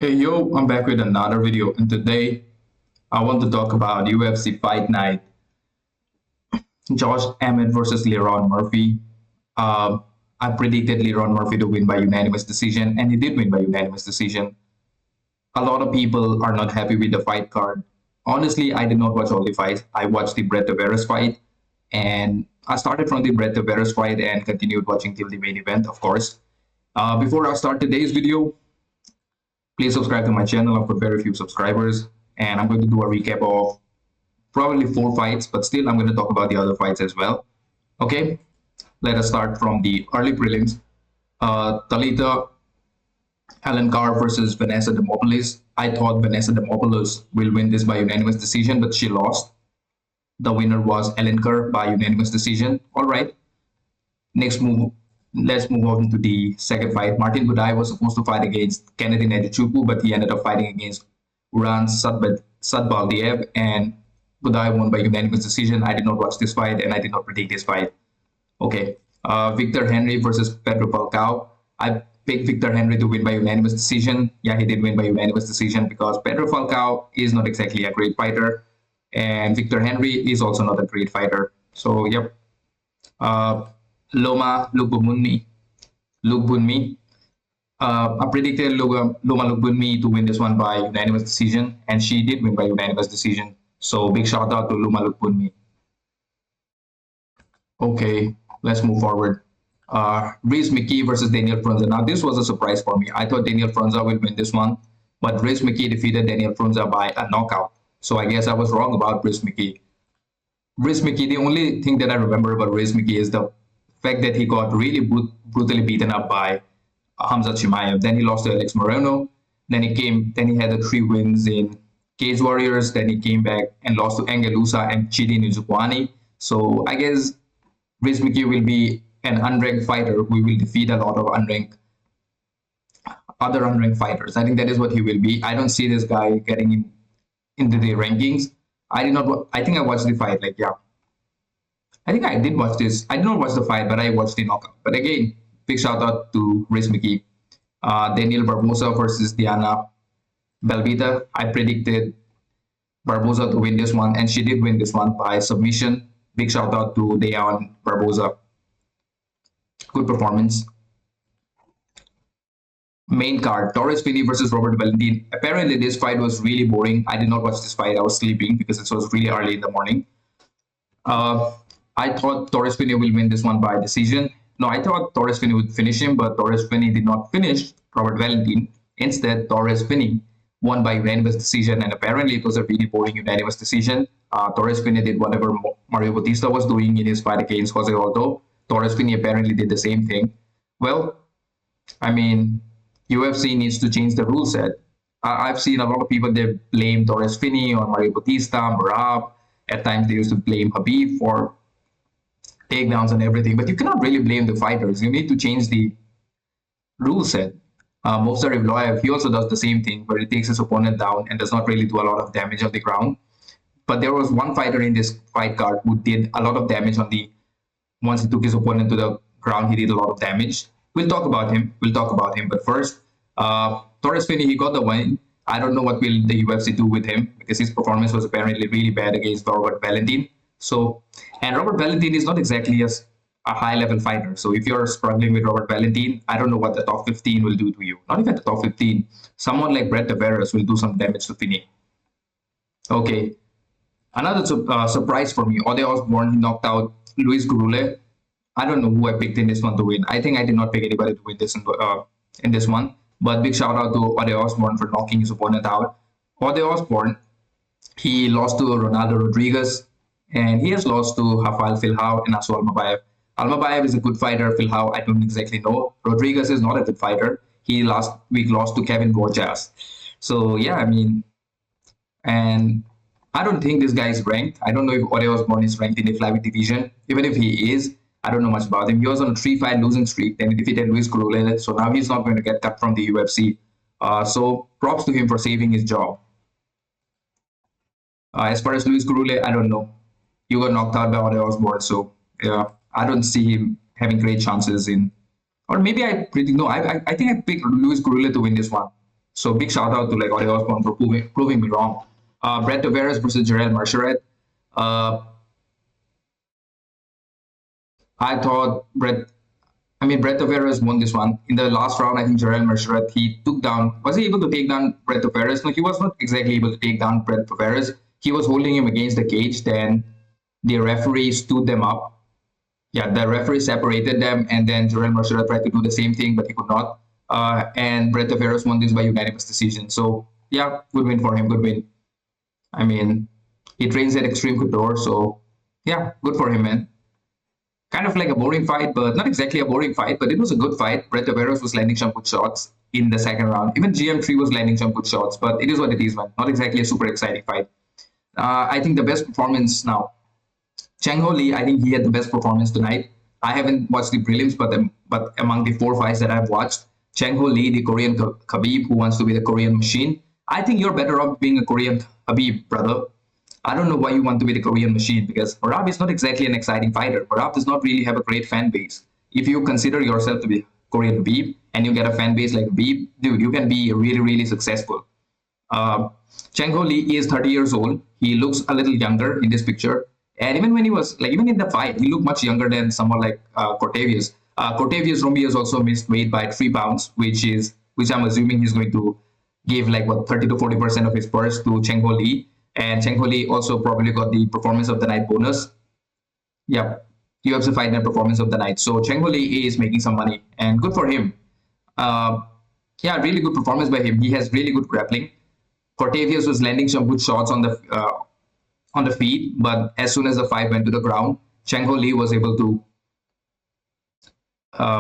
Hey yo, I'm back with another video, and today I want to talk about UFC Fight Night, Josh Emmet versus Lerone Murphy. Uh, I predicted Lerone Murphy to win by unanimous decision, and he did win by unanimous decision. A lot of people are not happy with the fight card. Honestly, I did not watch all the fights. I watched the Brett Tavares fight, and I started from the Brett Tavares fight and continued watching till the main event, of course. Before I start today's video, please subscribe to my channel. I've got very few subscribers, and I'm going to do a recap of probably 4 fights, but still I'm going to talk about the other fights as well. Okay, let us start from the early prelims. Talita Alencar versus Vanessa Demopoulos. I thought Vanessa Demopoulos will win this by unanimous decision, but she lost. The winner was Alencar by unanimous decision. All right, next move. Let's move on to the second fight. Martin Budai was supposed to fight against Kennedy Nedichukwu, but he ended up fighting against Uran Sadbaldiev, and Budai won by unanimous decision. I did not watch this fight, and I did not predict this fight. Okay. Victor Henry versus Pedro Falcao. I picked Victor Henry to win by unanimous decision. Yeah, he did win by unanimous decision because Pedro Falcao is not exactly a great fighter, and Victor Henry is also not a great fighter. So, yep. Loma Lukbunmi. I predicted Loma Lukbunmi to win this one by unanimous decision, and she did win by unanimous decision. So big shout out to Loma Lukbunmi. Okay, let's move forward. Rhys McKee versus Daniel Frunza. Now this was a surprise for me. I thought Daniel Frunza will win this one, but Rhys McKee defeated Daniel Frunza by a knockout. So I guess I was wrong about Rhys McKee. Rhys McKee, the only thing that I remember about Rhys McKee is the fact that he got really brutally beaten up by Hamza Chimaev. Then he lost to Alex Moreno. Then he had the 3 wins in Cage Warriors. Then he came back and lost to Angelusa and Chidi Nzukwani. So I guess Rhys McKee will be an unranked fighter who will defeat a lot of other unranked fighters. I think that is what he will be. I don't see this guy getting into the rankings. I did not. I think I watched the fight. Like, yeah, I think I did watch this. I did not watch the fight, but I watched the knockout. But again, big shout out to Rhys McKee. Daniel Barbosa versus Diana Belvita. I predicted Barbosa to win this one, and she did win this one by submission. Big shout out to Diana Barbosa. Good performance. Main card, Torrez Finney versus Robert Valentin. Apparently, this fight was really boring. I did not watch this fight. I was sleeping because it was really early in the morning. I thought Torrez Finney will win this one by decision. No, I thought Torrez Finney would finish him, but Torrez Finney did not finish Robert Valentin. Instead, Torrez Finney won by unanimous decision, and apparently it was a really boring unanimous decision. Torrez Finney did whatever Mario Bautista was doing in his fight against Jose Aldo. Torrez Finney apparently did the same thing. Well, I mean, UFC needs to change the rule set. I've seen a lot of people, they blame Torrez Finney or Mario Bautista, Marab. At times they used to blame Habib for takedowns and everything, but you cannot really blame the fighters. You need to change the rule set. Movsar Evloev, he also does the same thing where he takes his opponent down and does not really do a lot of damage on the ground. But there was one fighter in this fight card who did a lot of damage on the, once he took his opponent to the ground, he did a lot of damage. We'll talk about him. But first, Torrez Finney, he got the win. I don't know what will the UFC do with him because his performance was apparently really bad against Robert Valentin. So, and Robert Valentin is not exactly a high-level fighter. So if you're struggling with Robert Valentin, I don't know what the top 15 will do to you. Not even the top 15. Someone like Brett Tavares will do some damage to Finney. Okay. Another surprise for me, Ode Osborne knocked out Luis Gurule. I don't know who I picked in this one to win. I think I did not pick anybody to win this in this one. But big shout out to Ode Osborne for knocking his opponent out. Ode Osborne, he lost to Ronaldo Rodriguez, and he has lost to Rafael Filhao and Asu Almabayev. Almabayev is a good fighter. Filhao, I don't exactly know. Rodriguez is not a good fighter. He last week lost to Kevin Gorgas. So yeah, I mean, and I don't think this guy is ranked. I don't know if Ode Osborne is ranked in the flyweight division. Even if he is, I don't know much about him. He was on a 3-fight losing streak. Then he defeated Luis Gurule. So now he's not going to get cut from the UFC. So props to him for saving his job. As far as Luis Gurule, I don't know. He got knocked out by Ode Osborne. So yeah, I don't see him having great chances in. Or maybe I predict. No, I think I picked Luis Gurule to win this one. So big shout out to like Ozzy Osbourne for proving me wrong. Brett Tavares versus Jarrell Marcheret. Uh, I thought Brett Tavares won this one. In the last round, I think Jarrell Merchant, he took down, was he able to take down Brett Tavares? No, he was not exactly able to take down Brett Tavares. He was holding him against the cage. Then the referee stood them up. Yeah, the referee separated them, and then Jarrell Merchant tried to do the same thing, but he could not. And Brett Tavares won this by unanimous decision. So, yeah, good win for him, good win. I mean, he trains at Extreme Couture, so yeah, good for him, man. Kind of like a boring fight, but not exactly a boring fight, but it was a good fight. Brett Tavares was landing some good shots in the second round. Even GM3 was landing some good shots, but it is what it is, man. Not exactly a super exciting fight. I think the best performance now, Jang Ho Lee, I think he had the best performance tonight. I haven't watched the prelims, but among the 4 fights that I've watched, Jang Ho Lee, the Korean Khabib, who wants to be the Korean machine, I think you're better off being a Korean Khabib, brother. I don't know why you want to be the Korean machine because Marab is not exactly an exciting fighter. Marab does not really have a great fan base. If you consider yourself to be Korean Khabib and you get a fan base like Khabib, dude, you can be really, really successful. Chang Ho Lee is 30 years old. He looks a little younger in this picture. And even when he was, like, even in the fight, he looked much younger than someone like Cortavious. Cortavious Romius also missed weight by 3 pounds, which I'm assuming he's going to give like what 30 to 40% of his purse to Cheng Ho Lee. And Cheng Ho Lee also probably got the performance of the night bonus. Yeah, UFC Fight Night performance of the night. So Cheng Ho Lee is making some money, and good for him. Uh, yeah, really good performance by him. He has really good grappling. Cortavious was landing some good shots on the feet, but as soon as the fight went to the ground, Cheng Ho Lee was able to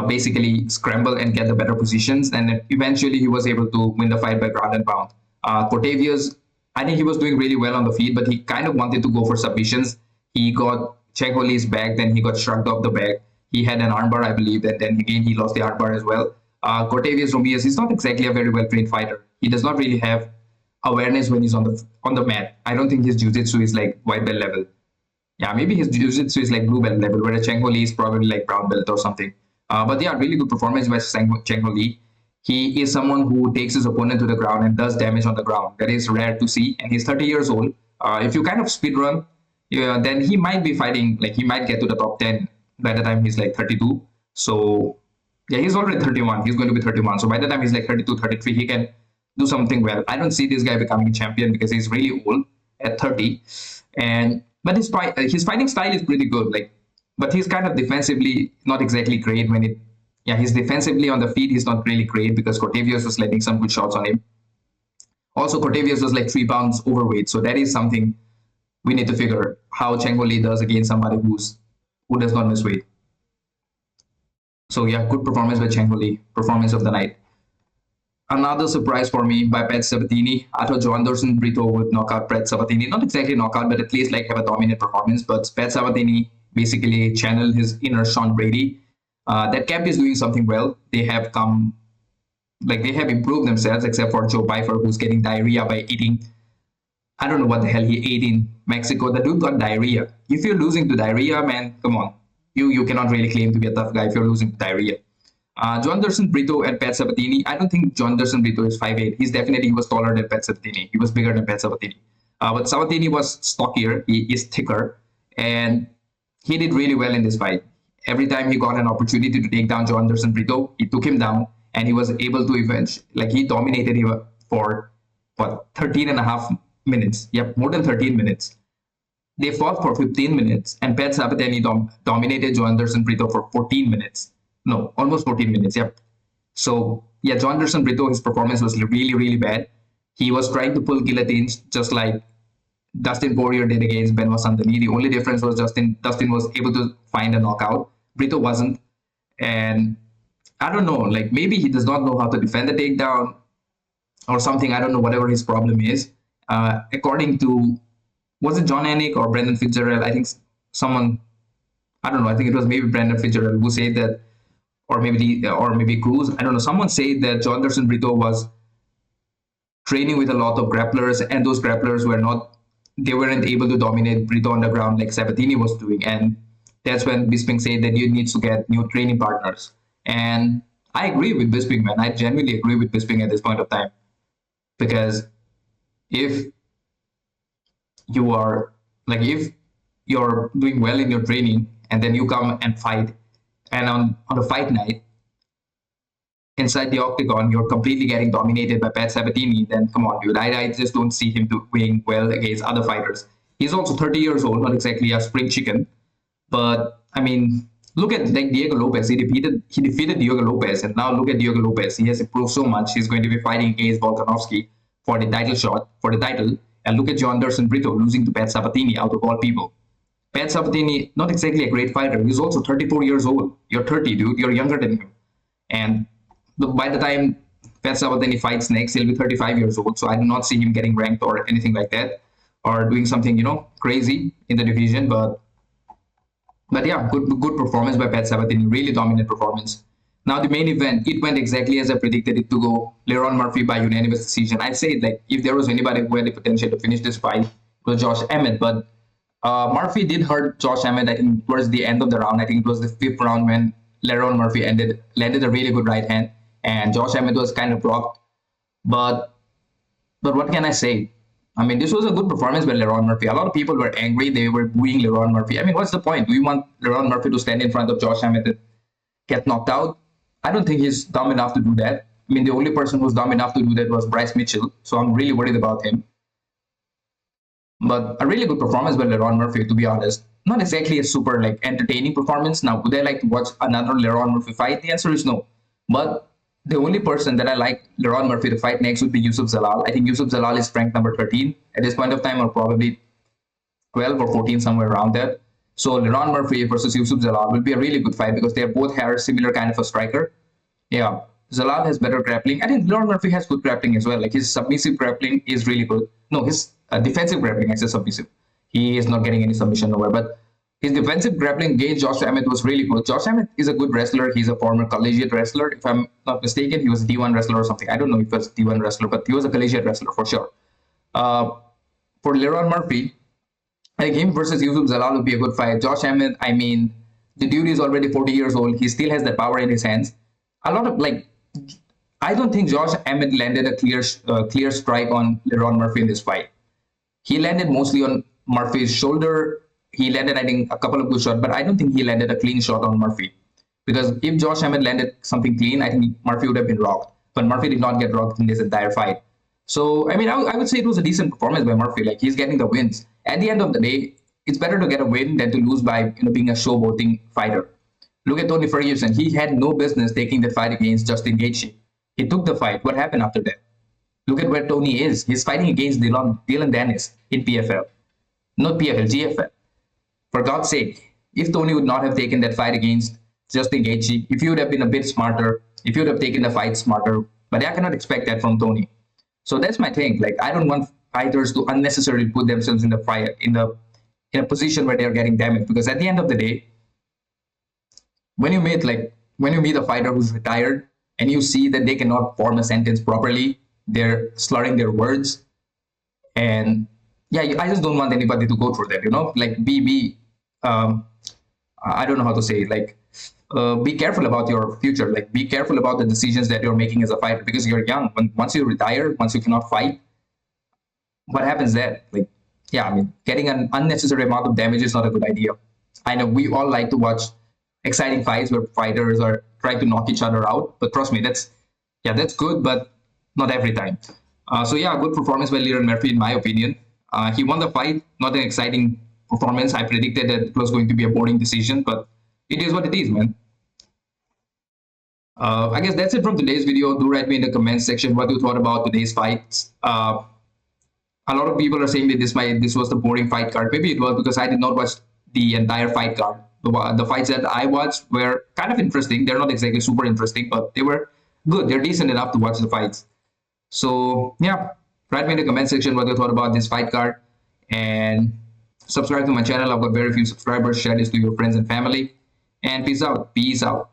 basically scramble and get the better positions, and eventually he was able to win the fight by ground and pound. Cortavious, I think he was doing really well on the feet, but he kind of wanted to go for submissions. He got Cheng Ho Lee's back, then he got shrugged off the back. He had an armbar, I believe, and then again he lost the armbar as well. Cortavious Romius is not exactly a very well trained fighter. He does not really have awareness when he's on the mat. I don't think his jiu-jitsu is like white belt level. Yeah, maybe his jiu-jitsu is like blue belt level, whereas Cheng Ho Lee is probably like brown belt or something. But yeah, really good performance by Cheng Ho Lee. He is someone who takes his opponent to the ground and does damage on the ground. That is rare to see, and he's 30 years old. If you kind of speed run, yeah, then he might be fighting, like he might get to the top 10 by the time he's like 32. So yeah, he's already 31. He's going to be 31. So by the time he's like 32, 33, he can do something well. I don't see this guy becoming a champion because he's really old at 30. But his fighting style is pretty good. Like, but he's kind of defensively not exactly great when it. Yeah, he's defensively on the feet. He's not really great because Cortavious was letting some good shots on him. Also, Cortavious was like 3 pounds overweight, so that is something we need to figure how Cheng Ho Lee does against somebody who does not miss weight. So yeah, good performance by Cheng Ho Lee. Performance of the night. Another surprise for me by Pat Sabatini. I thought Joanderson Brito would knock out Pat Sabatini. Not exactly knock out, but at least like have a dominant performance. But Pat Sabatini basically channeled his inner Sean Brady. That camp is doing something well. They have improved themselves, except for Joe Pfeiffer, who's getting diarrhea by eating. I don't know what the hell he ate in Mexico. The dude got diarrhea. If you're losing to diarrhea, man, come on. You cannot really claim to be a tough guy if you're losing to diarrhea. Joanderson Brito and Pat Sabatini. I don't think Joanderson Brito is 5'8". He was taller than Pat Sabatini. He was bigger than Pat Sabatini. But Sabatini was stockier. He is thicker. And he did really well in this fight. Every time he got an opportunity to take down Joanderson Brito, he took him down. And he was able to he dominated him for, 13 and a half minutes. Yep, more than 13 minutes. They fought for 15 minutes. And Pat Sabatini dominated Joanderson Brito for 14 minutes. No, almost 14 minutes. Yep. So, yeah, Joanderson Brito, his performance was really, really bad. He was trying to pull guillotines just like Dustin Poirier did against Benoit Saint-Denis. The only difference was Dustin was able to find a knockout. Brito wasn't. And I don't know, like maybe he does not know how to defend the takedown or something. I don't know, whatever his problem is. According to, was it John Anik or Brendan Fitzgerald? I think someone, I don't know, I think it was maybe Brendan Fitzgerald who said that, or maybe Cruz. I don't know. Someone said that Joanderson Brito was training with a lot of grapplers, and those grapplers weren't able to dominate Brito on the ground like Sabatini was doing. And that's when Bisping said that you need to get new training partners. And I agree with Bisping, man. I genuinely agree with Bisping at this point of time. because if you are like if you're doing well in your training and then you come and fight, and on a fight night inside the octagon you're completely getting dominated by Pat Sabatini, then come on, dude. I just don't see him doing well against other fighters. He's also 30 years old, not exactly a spring chicken, but I mean, look at like Diego Lopez. He defeated Diego Lopez, and now look at Diego Lopez. He has improved so much. He's going to be fighting against Volkanovski for the title shot for the title. And look at John Anderson Brito losing to Pat Sabatini out of all people. Pat Sabatini, not exactly a great fighter. He's also 34 years old. You're 30, dude. You're younger than him. And by the time Pat Sabatini fights next, he'll be 35 years old. So I do not see him getting ranked or anything like that, or doing something, crazy in the division. But yeah, good performance by Pat Sabatini. Really dominant performance. Now the main event, it went exactly as I predicted it to go. Lerone Murphy by unanimous decision. I'd say like if there was anybody who had the potential to finish this fight, it was Josh Emmet. But Murphy did hurt Josh Emmet, I think, towards the end of the round. I think it was the 5th round when Lerone Murphy landed a really good right hand, and Josh Emmet was kind of blocked. But what can I say? I mean, this was a good performance by Lerone Murphy. A lot of people were angry. They were booing Lerone Murphy. I mean, what's the point? Do we want Lerone Murphy to stand in front of Josh Emmet and get knocked out? I don't think he's dumb enough to do that. I mean, the only person who's dumb enough to do that was Bryce Mitchell. So I'm really worried about him. But a really good performance by Lerone Murphy, to be honest. Not exactly a super like entertaining performance. Now, would I like to watch another Lerone Murphy fight? The answer is no. But the only person that I like Lerone Murphy to fight next would be Yusuf Zalal. I think Yusuf Zalal is ranked number 13 at this point of time, or probably 12 or 14, somewhere around there. So Lerone Murphy versus Yusuf Zalal will be a really good fight because they both have a similar kind of a striker. Yeah, Zalal has better grappling. I think Lerone Murphy has good grappling as well. Like his submissive grappling is really good. No, his defensive grappling, I said submissive. He is not getting any submission nowhere, but his defensive grappling against Josh Emmet was really good. Josh Emmet is a good wrestler. He's a former collegiate wrestler. If I'm not mistaken, he was a D1 wrestler or something. I don't know if he was a D1 wrestler, but he was a collegiate wrestler for sure. For Lerone Murphy, like him versus Yusuf Zalal would be a good fight. Josh Emmet, I mean, the dude is already 40 years old. He still has that power in his hands. A lot of I don't think Josh Emmet landed a clear strike on Lerone Murphy in this fight. He landed mostly on Murphy's shoulder. He landed, I think, a couple of good shots, but I don't think he landed a clean shot on Murphy. Because if Josh Emmet landed something clean, I think Murphy would have been rocked. But Murphy did not get rocked in this entire fight. So, I mean, I would say it was a decent performance by Murphy. Like, he's getting the wins. At the end of the day, it's better to get a win than to lose by being a showboating fighter. Look at Tony Ferguson. He had no business taking the fight against Justin Gaethje. He took the fight. What happened after that? Look at where Tony is. He's fighting against Dylan Dennis in PFL. Not PFL, GFL. For God's sake, if Tony would not have taken that fight against Justin Gaethje, if he would have been a bit smarter, if he would have taken the fight smarter, but I cannot expect that from Tony. So that's my thing. Like, I don't want fighters to unnecessarily put themselves in the fight in a position where they're getting damaged. Because at the end of the day, when you meet a fighter who's retired and you see that they cannot form a sentence properly, they're slurring their words, and yeah, I just don't want anybody to go through that. Like I don't know how to say it. Like, be careful about your future. Like, be careful about the decisions that you're making as a fighter because you're young. Once you retire, once you cannot fight, what happens there? Like, yeah, I mean, getting an unnecessary amount of damage is not a good idea. I know we all like to watch exciting fights where fighters are trying to knock each other out, but trust me, that's good, but not every time. So yeah, good performance by Lerone Murphy in my opinion. He won the fight, not an exciting performance. I predicted that it was going to be a boring decision, but it is what it is, man. I guess that's it from today's video. Do write me in the comments section what you thought about today's fights. A lot of people are saying that this was the boring fight card. Maybe it was because I did not watch the entire fight card. The fights that I watched were kind of interesting. They're not exactly super interesting, but they were good. They're decent enough to watch the fights. So yeah, write me in the comment section what you thought about this fight card, and subscribe to my channel. I've got very few subscribers. Share this to your friends and family, and peace out.